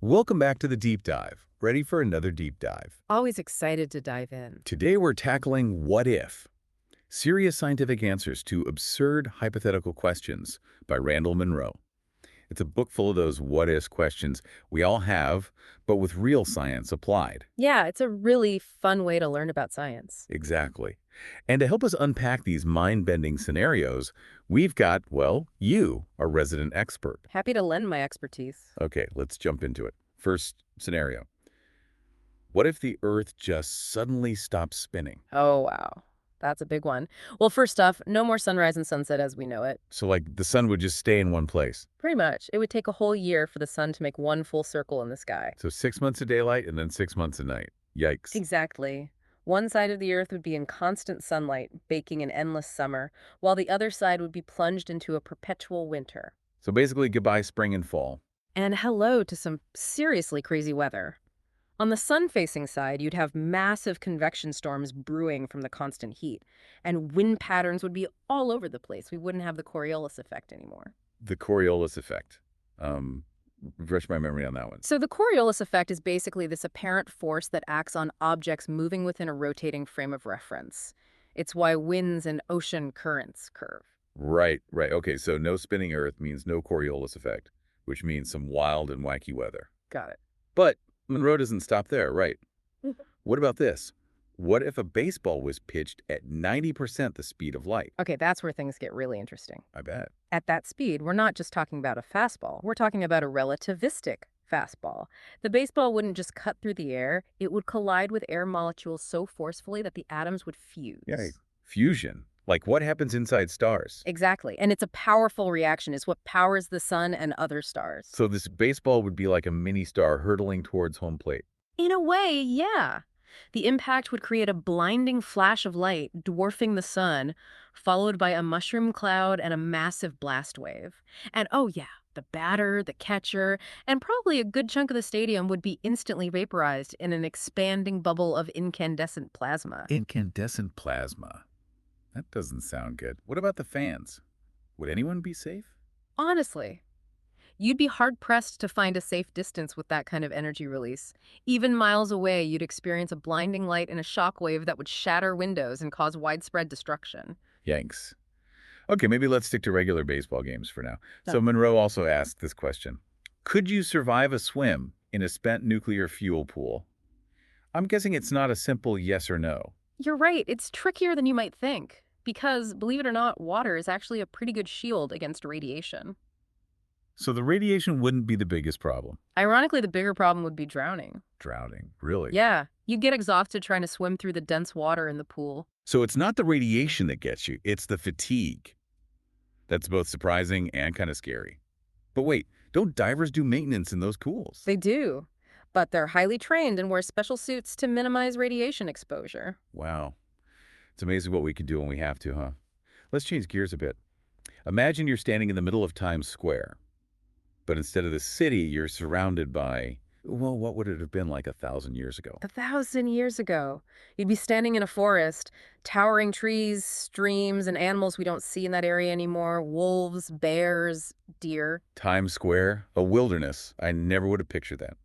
Welcome back to the deep dive. Ready for another deep dive? Always excited to dive in. Today we're tackling what if? Serious scientific answers to absurd hypothetical questions by Randall Munroe. It's a book full of those what if questions we all have, but with real science applied. Yeah, it's a really fun way to learn about science. Exactly. And to help us unpack these mind-bending scenarios, we've got, well, you, our resident expert. Happy to lend my expertise. Okay, let's jump into it. First scenario. What if the Earth just suddenly stops spinning? Oh, wow. That's a big one. Well, first off, no more sunrise and sunset as we know it. So, like, the sun would just stay in one place. Pretty much. It would take a whole year for the sun to make one full circle in the sky. So 6 months of daylight and then 6 months of night. Yikes. Exactly. One side of the Earth would be in constant sunlight, baking an endless summer, while the other side would be plunged into a perpetual winter. So basically, goodbye spring and fall. And hello to some seriously crazy weather. On the sun-facing side, you'd have massive convection storms brewing from the constant heat, and wind patterns would be all over the place. We wouldn't have the Coriolis effect anymore. The Coriolis effect. Um, Refresh my memory on that one. So the Coriolis effect is basically this apparent force that acts on objects moving within a rotating frame of reference. It's why winds and ocean currents curve. Right, right. Okay, so no spinning Earth means no Coriolis effect, which means some wild and wacky weather. Got it. But Monroe doesn't stop there, right? What about this? What if a baseball was pitched at 90% the speed of light? Okay, that's where things get really interesting. I bet. At that speed, we're not just talking about a fastball. We're talking about a relativistic fastball. The baseball wouldn't just cut through the air. It would collide with air molecules so forcefully that the atoms would Yeah, fuse. fusion. Like what happens inside stars? Exactly. And it's a powerful reaction. It's what powers the sun and other stars. So this baseball would be like a mini star hurtling towards home plate. In a way, yeah. The impact would create a blinding flash of light, dwarfing the sun, followed by a mushroom cloud and a massive blast wave. And oh yeah, the batter, the catcher, and probably a good chunk of the stadium would be instantly vaporized in an expanding bubble of incandescent plasma. Incandescent plasma. That doesn't sound good. What about the fans? Would anyone be safe? Honestly, you'd be hard-pressed to find a safe distance with that kind of energy release. Even miles away, you'd experience a blinding light and a shock wave that would shatter windows and cause widespread destruction. Yanks. Okay, maybe let's stick to regular baseball games for now. So Done. Monroe also asked this question. Could you survive a swim in a spent nuclear fuel pool? I'm guessing it's not a simple yes or no. You're right, it's trickier than you might think. Because, believe it or not, water is actually a pretty good shield against radiation. So the radiation wouldn't be the biggest problem. Ironically, the bigger problem would be drowning. Drowning, really? Yeah, you'd get exhausted trying to swim through the dense water in the pool. So it's not the radiation that gets you, it's the fatigue. That's both surprising and kind of scary. But wait, don't divers do maintenance in those pools? They do, but they're highly trained and wear special suits to minimize radiation exposure. Wow. It's amazing what we can do when we have to, huh? Let's change gears a bit. Imagine you're standing in the middle of Times Square, but instead of the city, you're surrounded by, well, what would it have been like 1,000 years ago? 1,000 years ago, you'd be standing in a forest, towering trees, streams, and animals we don't see in that area anymore. Wolves, bears, deer. Times Square, a wilderness. I never would have pictured that.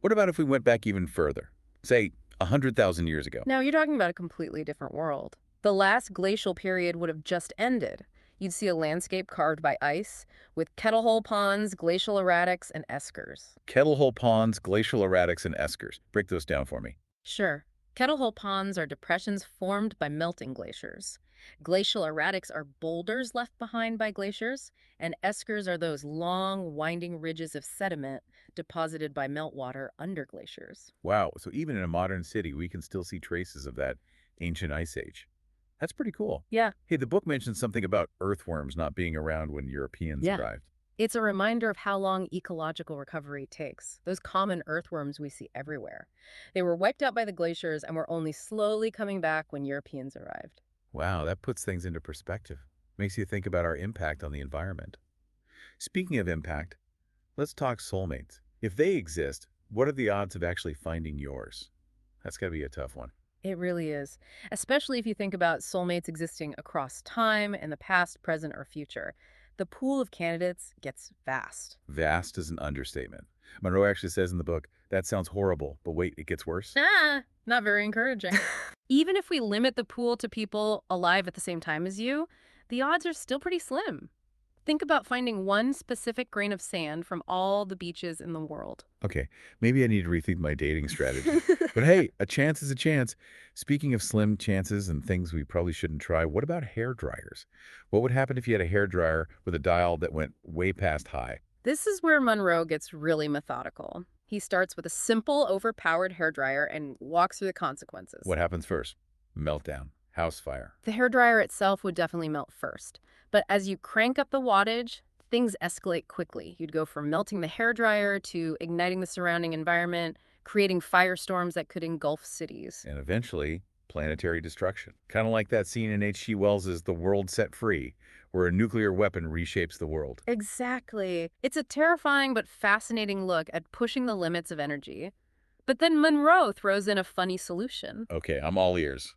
What about if we went back even further? Say, 100,000 years ago. Now, you're talking about a completely different world. The last glacial period would have just ended. You'd see a landscape carved by ice, with kettlehole ponds, glacial erratics, and eskers. Kettlehole ponds, glacial erratics, and eskers. Break those down for me. Sure, kettlehole ponds are depressions formed by melting glaciers. Glacial erratics are boulders left behind by glaciers, and eskers are those long, winding ridges of sediment deposited by meltwater under glaciers. Wow, so even in a modern city, we can still see traces of that ancient ice age. That's pretty cool. Yeah, Hey, the book mentions something about earthworms not being around when Europeans yeah. arrived. It's a reminder of how long ecological recovery takes. Those common earthworms we see everywhere. They were wiped out by the glaciers and were only slowly coming back when Europeans arrived. Wow, that puts things into perspective. Makes you think about our impact on the environment. Speaking of impact, let's talk soulmates. If they exist, what are the odds of actually finding yours? That's got to be a tough one. It really is, especially if you think about soulmates existing across time in the past, present, or future. The pool of candidates gets vast. Vast is an understatement. Monroe actually says in the book, that sounds horrible, but wait, it gets worse. Not very encouraging. Even if we limit the pool to people alive at the same time as you, the odds are still pretty slim. Think about finding one specific grain of sand from all the beaches in the world. Okay, maybe I need to rethink my dating strategy. But hey, a chance is a chance. Speaking of slim chances and things we probably shouldn't try, what about hair dryers? What would happen if you had a hair dryer with a dial that went way past high? This is where Munroe gets really methodical. He starts with a simple, overpowered hairdryer and walks through the consequences. What happens first? Meltdown, house fire. The hairdryer itself would definitely melt first. But as you crank up the wattage, things escalate quickly. You'd go from melting the hairdryer to igniting the surrounding environment, creating firestorms that could engulf cities. And eventually, planetary destruction. Kind of like that scene in H.G. Wells's The World Set Free, where a nuclear weapon reshapes the world. Exactly. It's a terrifying but fascinating look at pushing the limits of energy. But then Munroe throws in a funny solution. Okay, I'm all ears.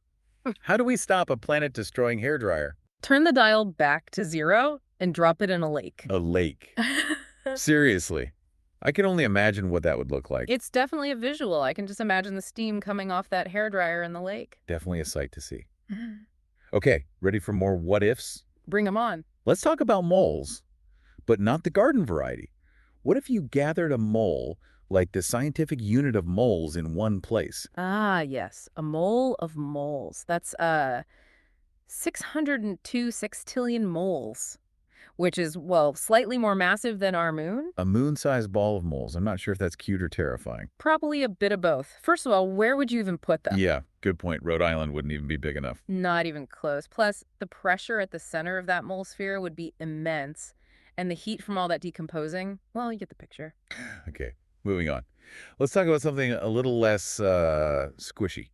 How do we stop a planet-destroying hairdryer? Turn the dial back to 0 and drop it in a lake. A lake. Seriously. I can only imagine what that would look like. It's definitely a visual. I can just imagine the steam coming off that hairdryer in the lake. Definitely a sight to see. Okay, ready for more what ifs? Bring them on. Let's talk about moles, but not the garden variety. What if you gathered a mole, like the scientific unit of moles, in one place? Ah, yes. A mole of moles. That's 602 sextillion moles, which is, well, slightly more massive than our moon. A moon-sized ball of moles. I'm not sure if that's cute or terrifying. Probably a bit of both. First of all, where would you even put them? Yeah, good point. Rhode Island wouldn't even be big enough. Not even close. Plus, the pressure at the center of that mole sphere would be immense. And the heat from all that decomposing, well, you get the picture. Okay, moving on. Let's talk about something a little less squishy.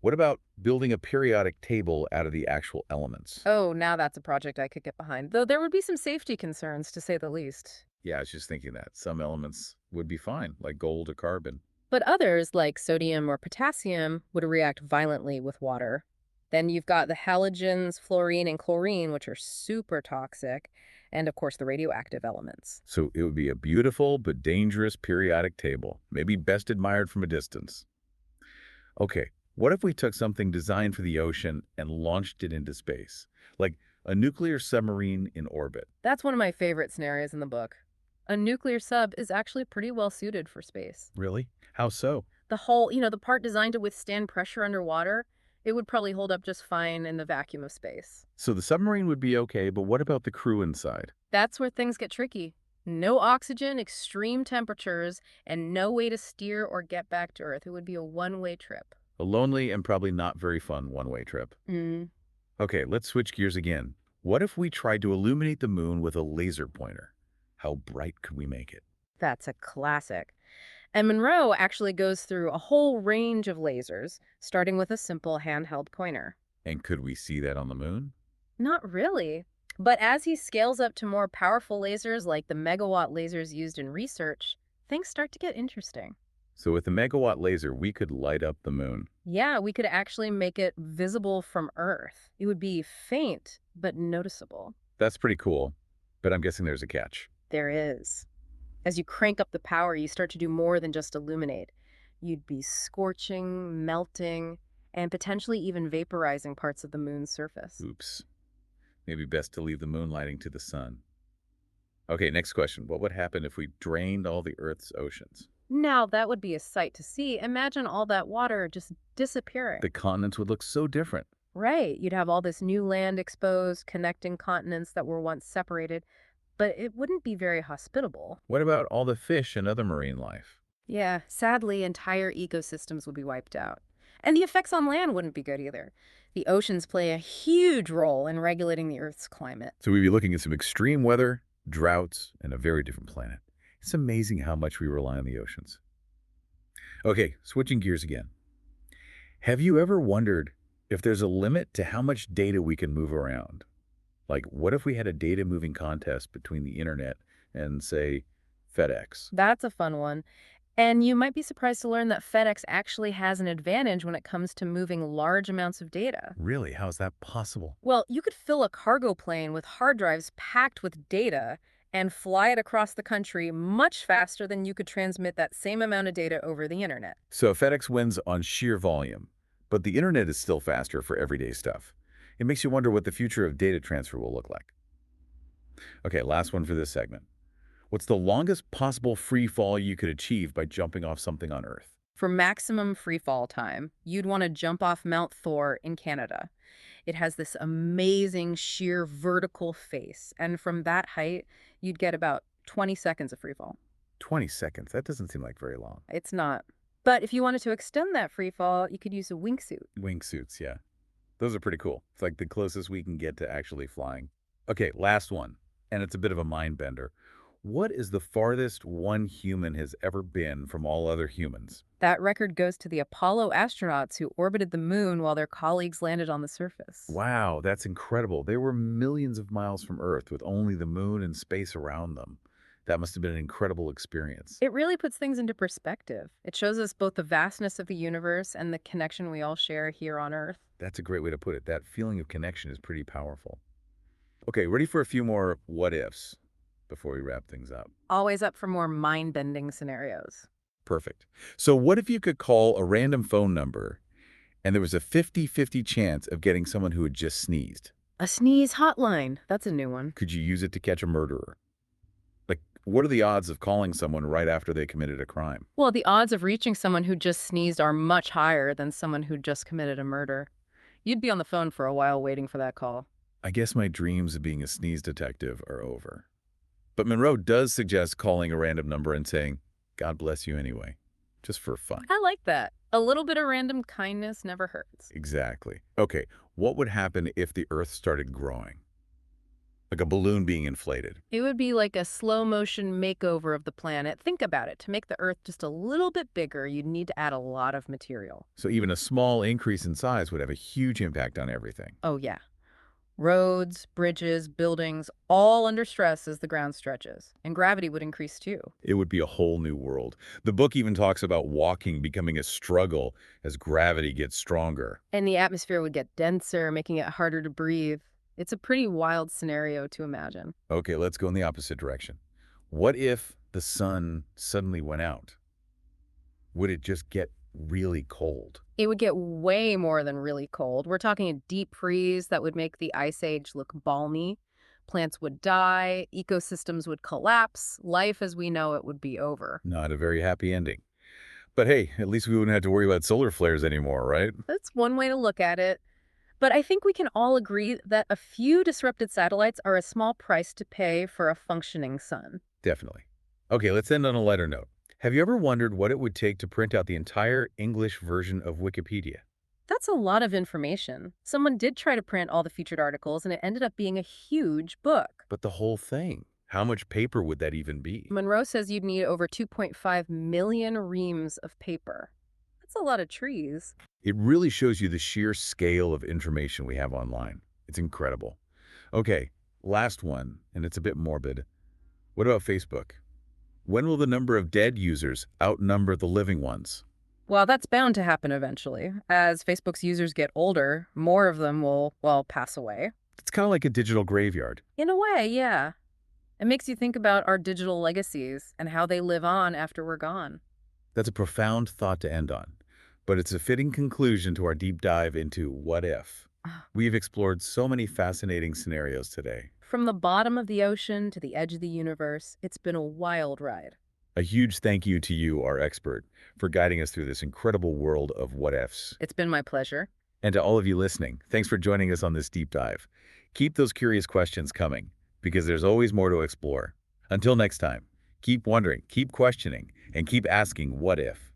What about building a periodic table out of the actual elements? Oh, now that's a project I could get behind. Though there would be some safety concerns, to say the least. Yeah, I was just thinking that. Some elements would be fine, like gold or carbon. But others, like sodium or potassium, would react violently with water. Then you've got the halogens, fluorine, and chlorine, which are super toxic. And of course, the radioactive elements. So it would be a beautiful but dangerous periodic table, maybe best admired from a distance. Okay, what if we took something designed for the ocean and launched it into space? Like a nuclear submarine in orbit. That's one of my favorite scenarios in the book. A nuclear sub is actually pretty well suited for space. Really? How so? The whole, the part designed to withstand pressure underwater, it would probably hold up just fine in the vacuum of space. So the submarine would be okay, but what about the crew inside? That's where things get tricky. No oxygen, extreme temperatures, and no way to steer or get back to Earth. It would be a one-way trip. A lonely and probably not very fun one-way trip. Mm. Okay, let's switch gears again. What if we tried to illuminate the moon with a laser pointer? How bright could we make it? That's a classic. And Munroe actually goes through a whole range of lasers, starting with a simple handheld pointer. And could we see that on the moon? Not really. But as he scales up to more powerful lasers like the megawatt lasers used in research, things start to get interesting. So with a megawatt laser, we could light up the moon. Yeah, we could actually make it visible from Earth. It would be faint, but noticeable. That's pretty cool, but I'm guessing there's a catch. There is. As you crank up the power, you start to do more than just illuminate. You'd be scorching, melting, and potentially even vaporizing parts of the moon's surface. Oops. Maybe best to leave the moon lighting to the sun. Okay, next question. What would happen if we drained all the Earth's oceans? Now, that would be a sight to see. Imagine all that water just disappearing. The continents would look so different. Right. You'd have all this new land exposed, connecting continents that were once separated, but it wouldn't be very hospitable. What about all the fish and other marine life? Yeah, sadly, entire ecosystems would be wiped out. And the effects on land wouldn't be good either. The oceans play a huge role in regulating the Earth's climate. So we'd be looking at some extreme weather, droughts, and a very different planet. It's amazing how much we rely on the oceans. Okay, switching gears again. Have you ever wondered if there's a limit to how much data we can move around? Like, what if we had a data moving contest between the internet and, say, FedEx? That's a fun one. And you might be surprised to learn that FedEx actually has an advantage when it comes to moving large amounts of data. Really? How is that possible? Well, you could fill a cargo plane with hard drives packed with data, and fly it across the country much faster than you could transmit that same amount of data over the internet. So FedEx wins on sheer volume, but the internet is still faster for everyday stuff. It makes you wonder what the future of data transfer will look like. Okay, last one for this segment. What's the longest possible free fall you could achieve by jumping off something on Earth? For maximum free fall time, you'd want to jump off Mount Thor in Canada. It has this amazing sheer vertical face, and from that height, you'd get about 20 seconds of free fall. 20 seconds. That doesn't seem like very long. It's not. But if you wanted to extend that free fall, you could use a wingsuit. Wingsuits, yeah. Those are pretty cool. It's like the closest we can get to actually flying. Okay, last one. And it's a bit of a mind bender. What is the farthest one human has ever been from all other humans? That record goes to the Apollo astronauts who orbited the moon while their colleagues landed on the surface. Wow, that's incredible. They were millions of miles from Earth with only the moon and space around them. That must have been an incredible experience. It really puts things into perspective. It shows us both the vastness of the universe and the connection we all share here on Earth. That's a great way to put it. That feeling of connection is pretty powerful. Okay, ready for a few more what ifs before we wrap things up? Always up for more mind-bending scenarios. Perfect. So what if you could call a random phone number and there was a 50-50 chance of getting someone who had just sneezed? A sneeze hotline. That's a new one. Could you use it to catch a murderer? Like, what are the odds of calling someone right after they committed a crime? Well, the odds of reaching someone who just sneezed are much higher than someone who just committed a murder. You'd be on the phone for a while waiting for that call. I guess my dreams of being a sneeze detective are over. But Monroe does suggest calling a random number and saying, God bless you anyway, just for fun. I like that. A little bit of random kindness never hurts. Exactly. Okay, what would happen if the Earth started growing? Like a balloon being inflated. It would be like a slow motion makeover of the planet. Think about it. To make the Earth just a little bit bigger, you'd need to add a lot of material. So even a small increase in size would have a huge impact on everything. Oh, yeah. Roads, bridges, buildings, all under stress as the ground stretches. And gravity would increase too. It would be a whole new world. The book even talks about walking becoming a struggle as gravity gets stronger. And the atmosphere would get denser, making it harder to breathe. It's a pretty wild scenario to imagine. Okay, let's go in the opposite direction. What if the sun suddenly went out? Would it just get really cold? It would get way more than really cold. We're talking a deep freeze that would make the ice age look balmy. Plants would die, ecosystems would collapse, life as we know it would be over. Not a very happy ending. But hey, at least we wouldn't have to worry about solar flares anymore, right? That's one way to look at it. But I think we can all agree that a few disrupted satellites are a small price to pay for a functioning sun. Definitely. Okay, let's end on a lighter note. Have you ever wondered what it would take to print out the entire English version of Wikipedia? That's a lot of information. Someone did try to print all the featured articles, and it ended up being a huge book. But the whole thing, how much paper would that even be? Monroe says you'd need over 2.5 million reams of paper. That's a lot of trees. It really shows you the sheer scale of information we have online. It's incredible. Okay, last one, and it's a bit morbid. What about Facebook? When will the number of dead users outnumber the living ones? Well, that's bound to happen eventually. As Facebook's users get older, more of them will, well, pass away. It's kind of like a digital graveyard. In a way, yeah. It makes you think about our digital legacies and how they live on after we're gone. That's a profound thought to end on, but it's a fitting conclusion to our deep dive into what if. We've explored so many fascinating scenarios today. From the bottom of the ocean to the edge of the universe, it's been a wild ride. A huge thank you to you, our expert, for guiding us through this incredible world of what ifs. It's been my pleasure. And to all of you listening, thanks for joining us on this deep dive. Keep those curious questions coming, because there's always more to explore. Until next time, keep wondering, keep questioning, and keep asking what if.